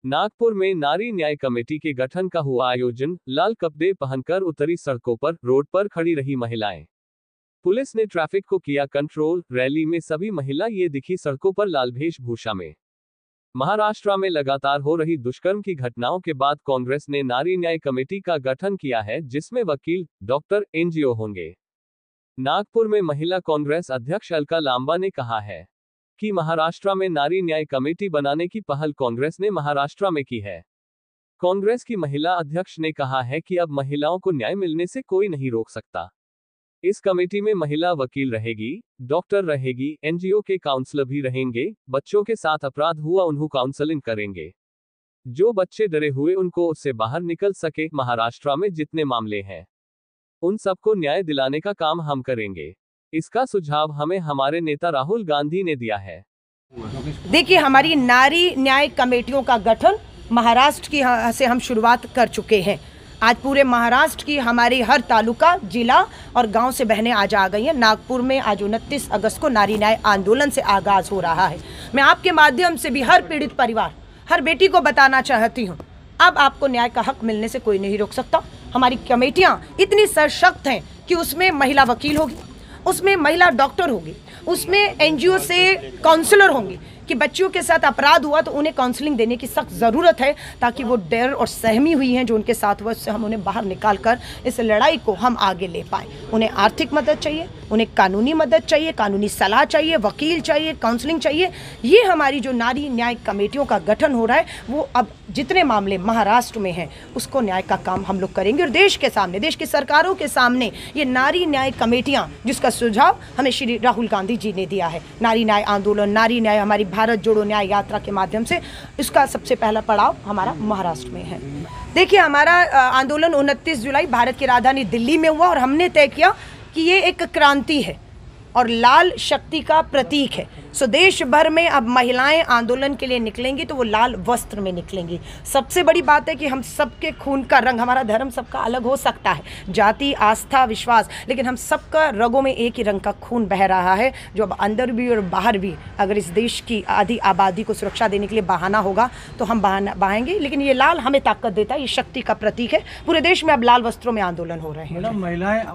नागपुर में नारी न्याय कमेटी के गठन का हुआ आयोजन। लाल कपड़े पहनकर उतरी सड़कों पर, रोड पर खड़ी रही महिलाएं। पुलिस ने ट्रैफिक को किया कंट्रोल। रैली में सभी महिला ये दिखी सड़कों पर लाल वेशभूषा में। महाराष्ट्र में लगातार हो रही दुष्कर्म की घटनाओं के बाद कांग्रेस ने नारी न्याय कमेटी का गठन किया है, जिसमें वकील, डॉक्टर, एनजीओ होंगे। नागपुर में महिला कांग्रेस अध्यक्ष अलका लांबा ने कहा है कि महाराष्ट्र में नारी न्याय कमेटी बनाने की पहल कांग्रेस ने महाराष्ट्र में की है। कांग्रेस की महिला अध्यक्ष ने कहा है कि अब महिलाओं को न्याय मिलने से कोई नहीं रोक सकता। इस कमेटी में महिला वकील रहेगी, डॉक्टर रहेगी, एनजीओ के काउंसलर भी रहेंगे। बच्चों के साथ अपराध हुआ उन्हें काउंसलिंग करेंगे। जो बच्चे डरे हुए उनको उससे बाहर निकल सके। महाराष्ट्र में जितने मामले हैं उन सबको न्याय दिलाने का काम हम करेंगे। इसका सुझाव हमें हमारे नेता राहुल गांधी ने दिया है। देखिए, हमारी नारी न्याय कमेटियों का गठन महाराष्ट्र की से हम शुरुआत कर चुके हैं। आज पूरे महाराष्ट्र की हमारी हर तालुका, जिला और गांव से बहनें आज आ गई हैं। नागपुर में आज 29 अगस्त को नारी न्याय आंदोलन से आगाज हो रहा है। मैं आपके माध्यम से भी हर पीड़ित परिवार, हर बेटी को बताना चाहती हूँ, अब आपको न्याय का हक मिलने से कोई नहीं रोक सकता। हमारी कमेटियाँ इतनी सशक्त हैं कि उसमें महिला वकील होगी, उसमें महिला डॉक्टर होगी, उसमें एनजीओ से काउंसलर होंगी कि बच्चियों के साथ अपराध हुआ तो उन्हें काउंसलिंग देने की सख्त ज़रूरत है, ताकि वो डर और सहमी हुई हैं जो उनके साथ हुआ, उससे हम उन्हें बाहर निकाल कर इस लड़ाई को हम आगे ले पाएँ। उन्हें आर्थिक मदद चाहिए, उन्हें कानूनी मदद चाहिए, कानूनी सलाह चाहिए, वकील चाहिए, काउंसलिंग चाहिए। ये हमारी जो नारी न्याय कमेटियों का गठन हो रहा है, वो अब जितने मामले महाराष्ट्र में हैं उसको न्याय का काम हम लोग करेंगे। और देश के सामने, देश की सरकारों के सामने ये नारी न्याय कमेटियाँ, जिसका सुझाव हमें श्री राहुल गांधी जी ने दिया है, नारी न्याय आंदोलन, नारी न्याय, हमारी भारत जोड़ो न्याय यात्रा के माध्यम से, इसका सबसे पहला पड़ाव हमारा महाराष्ट्र में है। देखिए, हमारा आंदोलन 29 जुलाई भारत की राजधानी दिल्ली में हुआ और हमने तय किया कि ये एक क्रांति है और लाल शक्ति का प्रतीक है। सो देश भर में अब महिलाएं आंदोलन के लिए निकलेंगी तो वो लाल वस्त्र में निकलेंगी। सबसे बड़ी बात है कि हम सबके खून का रंग, हमारा धर्म सबका अलग हो सकता है, जाति, आस्था, विश्वास, लेकिन हम सबका रगों में एक ही रंग का खून बह रहा है, जो अब अंदर भी और बाहर भी अगर इस देश की आधी आबादी को सुरक्षा देने के लिए बहाना होगा तो हम बहाएंगे। लेकिन ये लाल हमें ताकत देता है, ये शक्ति का प्रतीक है। पूरे देश में अब लाल वस्त्रों में आंदोलन हो रहे हैं। महिलाएं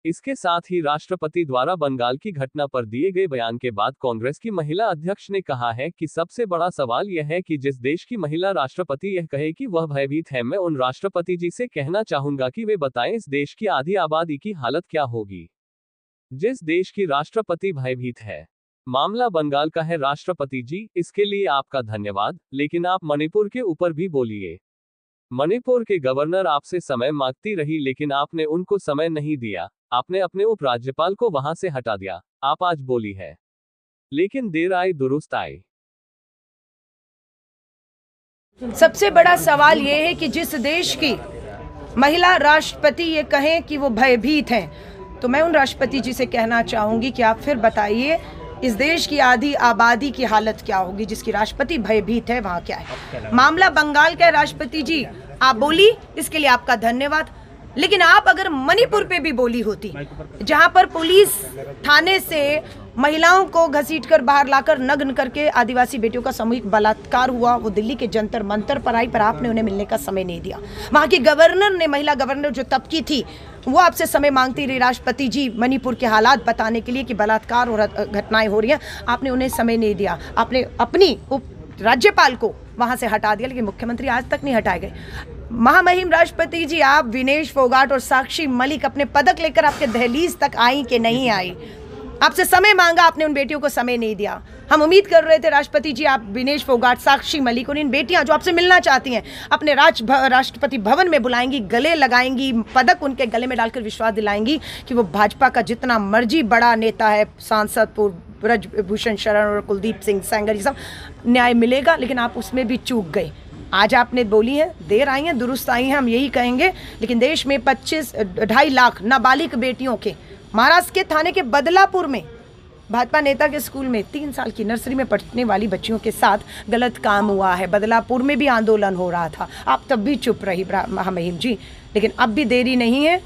इसके साथ ही राष्ट्रपति द्वारा बंगाल की घटना पर दिए गए बयान के बाद कांग्रेस की महिला अध्यक्ष ने कहा है कि सबसे बड़ा सवाल यह है कि जिस देश की महिला राष्ट्रपति यह कहे कि वह भयभीत है, मैं उन राष्ट्रपति जी से कहना चाहूंगा कि वे बताएं इस देश की आधी आबादी की हालत क्या होगी जिस देश की राष्ट्रपति भयभीत है। मामला बंगाल का है राष्ट्रपति जी, इसके लिए आपका धन्यवाद, लेकिन आप मणिपुर के ऊपर भी बोलिए। मणिपुर के गवर्नर आपसे समय मांगती रही लेकिन आपने उनको समय नहीं दिया, आपने अपने उपराज्यपाल को वहां से हटा दिया। आप आज बोली है, लेकिन देर आई दुरुस्त आई। सबसे बड़ा सवाल यह है कि जिस देश की महिला राष्ट्रपति ये कहें कि वो भयभीत हैं, तो मैं उन राष्ट्रपति जी से कहना चाहूंगी कि आप फिर बताइए इस देश की आधी आबादी की हालत क्या होगी जिसकी राष्ट्रपति भयभीत है, वहाँ क्या है। मामला बंगाल का राष्ट्रपति जी, आप बोली, इसके लिए आपका धन्यवाद। लेकिन आप अगर मणिपुर पे भी बोली होती, जहां पर पुलिस थाने से महिलाओं को घसीटकर बाहर लाकर नग्न करके आदिवासी बेटियों का सामूहिक बलात्कार हुआ, वो दिल्ली के जंतर मंतर पर आई, पर आपने उन्हें मिलने का समय नहीं दिया। वहां की गवर्नर ने, महिला गवर्नर जो तब की थी, वो आपसे समय मांगती रही राष्ट्रपति जी मणिपुर के हालात बताने के लिए कि बलात्कार और घटनाएं हो रही हैं, आपने उन्हें समय नहीं दिया। आपने अपनी राज्यपाल को वहां से हटा दिया, लेकिन मुख्यमंत्री आज तक नहीं हटाए गए। महामहिम राष्ट्रपति जी, आप विनेश फोगाट और साक्षी मलिक अपने पदक लेकर आपके दहलीज तक आई कि नहीं आई? आपसे समय मांगा, आपने उन बेटियों को समय नहीं दिया। हम उम्मीद कर रहे थे राष्ट्रपति जी आप विनेश फोगाट, साक्षी मलिक और इन बेटियां जो आपसे मिलना चाहती हैं अपने राष्ट्रपति भवन में बुलाएंगी, गले लगाएंगी, पदक उनके गले में डालकर विश्वास दिलाएंगी कि वो भाजपा का जितना मर्जी बड़ा नेता है, सांसद ब्रजभूषण शरण और कुलदीप सिंह सेंगर, ये सब न्याय मिलेगा। लेकिन आप उसमें भी चूक गए। आज आपने बोली है, देर आई हैं दुरुस्त आई हैं, हम यही कहेंगे। लेकिन देश में 2.5 लाख नाबालिग बेटियों के, महाराष्ट्र के थाने के बदलापुर में भाजपा नेता के स्कूल में 3 साल की नर्सरी में पढ़ने वाली बच्चियों के साथ गलत काम हुआ है। बदलापुर में भी आंदोलन हो रहा था, आप तब भी चुप रही महामहिम जी। लेकिन अब भी देरी नहीं है,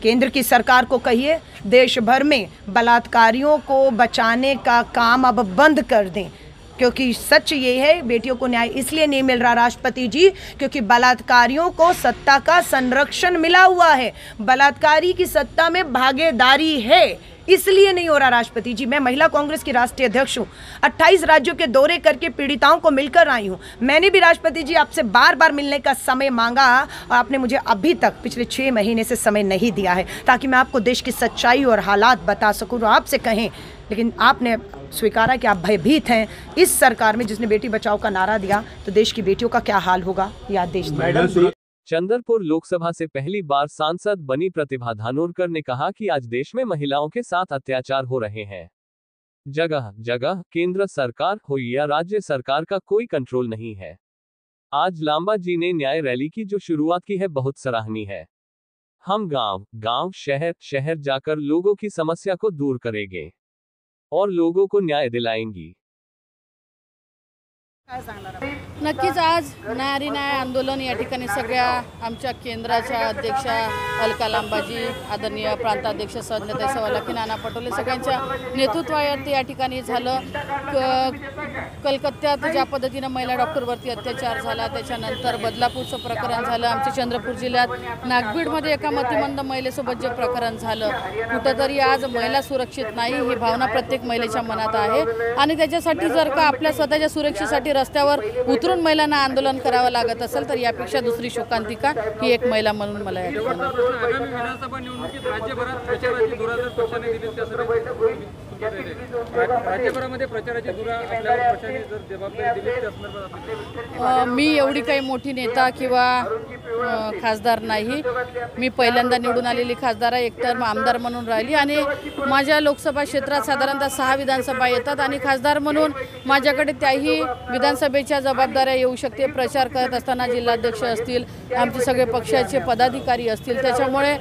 केंद्र की सरकार को कहिए देश भर में बलात्कारियों को बचाने का काम अब बंद कर दें। क्योंकि सच ये है, बेटियों को न्याय इसलिए नहीं मिल रहा राष्ट्रपति जी क्योंकि बलात्कारियों को सत्ता का संरक्षण मिला हुआ है, बलात्कारी की सत्ता में भागीदारी है, इसलिए नहीं हो रहा राष्ट्रपति जी। मैं महिला कांग्रेस की राष्ट्रीय अध्यक्ष हूँ, 28 राज्यों के दौरे करके पीड़िताओं को मिलकर आई हूँ। मैंने भी राष्ट्रपति जी आपसे बार बार मिलने का समय मांगा और आपने मुझे अभी तक पिछले 6 महीने से समय नहीं दिया है ताकि मैं आपको देश की सच्चाई और हालात बता सकूँ और आपसे कहें, लेकिन आपने स्वीकारा कि आप भयभीत हैं इस सरकार में जिसने बेटी बचाओ का नारा दिया, तो देश की बेटियों का क्या हाल होगा यह देश। चंद्रपुर लोकसभा से पहली बार सांसद बनी प्रतिभा धानोरकर ने कहा कि आज देश में महिलाओं के साथ अत्याचार हो रहे हैं। जगह जगह केंद्र सरकार हो या राज्य सरकार का कोई कंट्रोल नहीं है। आज लांबा जी ने न्याय रैली की जो शुरुआत की है बहुत सराहनीय है। हम गांव गांव शहर शहर जाकर लोगों की समस्या को दूर करेंगे और लोगों को न्याय दिलाएंगी। नक्कीच आज नारी न्याय आंदोलन या ठिकाणी सगळ्या आमच्या केंद्राच्या अध्यक्षा अलका लांबाजी, आदरणीय प्रांताध्यक्ष संजय सवालाखी, नाना पटोले सगळ्यांच्या नेतृत्वावरती या ठिकाणी झालं। कलकत्त्यात ज्या पद्धतीनं महिला डॉक्टरवरती अत्याचार झाला, त्याच्यानंतर बदलापूरचं प्रकरण झालं, आमच्या चंद्रपूर जिल्ह्यात नागभीडमध्ये एका मतिमंद महिलेसोबत जे प्रकरण झालं, कुठंतरी आज महिला सुरक्षित नाही ही भावना प्रत्येक महिलेच्या मनात आहे आणि त्याच्यासाठी जर का आपल्या स्वतःच्या सुरक्षेसाठी रस्त्यावर उतरून महिलांना आंदोलन करावं लागत असेल तर यापेक्षा दुसरी शोकांतिका ही एक महिला म्हणून मला या ठिकाणी विधानसभा निवडणुकीत राज्यभरात प्रचाराची धुरा जर पक्षाने दिली राज्यभरामध्ये प्रचाराची धुरा आपल्यावर पक्षाने जर जबाबदारी दिली त्या संदर्भात मी एवढी काही मोठी नेता किंवा खासदार नाही। मी पहिल्यांदा निवडून आलेली खासदार आहे, एकतर आमदार म्हणून राहिली आणि माझ्या लोकसभा क्षेत्रात साधारणतः 6 विधानसभा येतात आणि खासदार म्हणून माझ्याकडे त्याही विधानसभेच्या जबाबदाऱ्या येऊ शकते। प्रचार करत असताना जिल्हाध्यक्ष असतील, आमचे सगळे पक्षाचे पदाधिकारी असतील, त्याच्यामुळे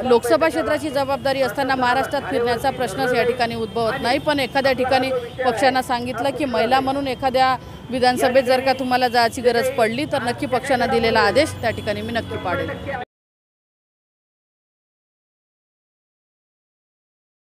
लोकसभा क्षेत्राची जबाबदारी असताना महाराष्ट्रात फिरण्याचा प्रश्नच या ठिकाणी उद्भवत नाही। पण एखाद्या ठिकाणी पक्षांना सांगितलं की महिला म्हणून एखाद्या विधानसभेत जर का तुम्हाला जायची गरज पडली तर नक्की पक्षांना दिलेला आदेश त्या ठिकाणी मी नक्की पाळेल।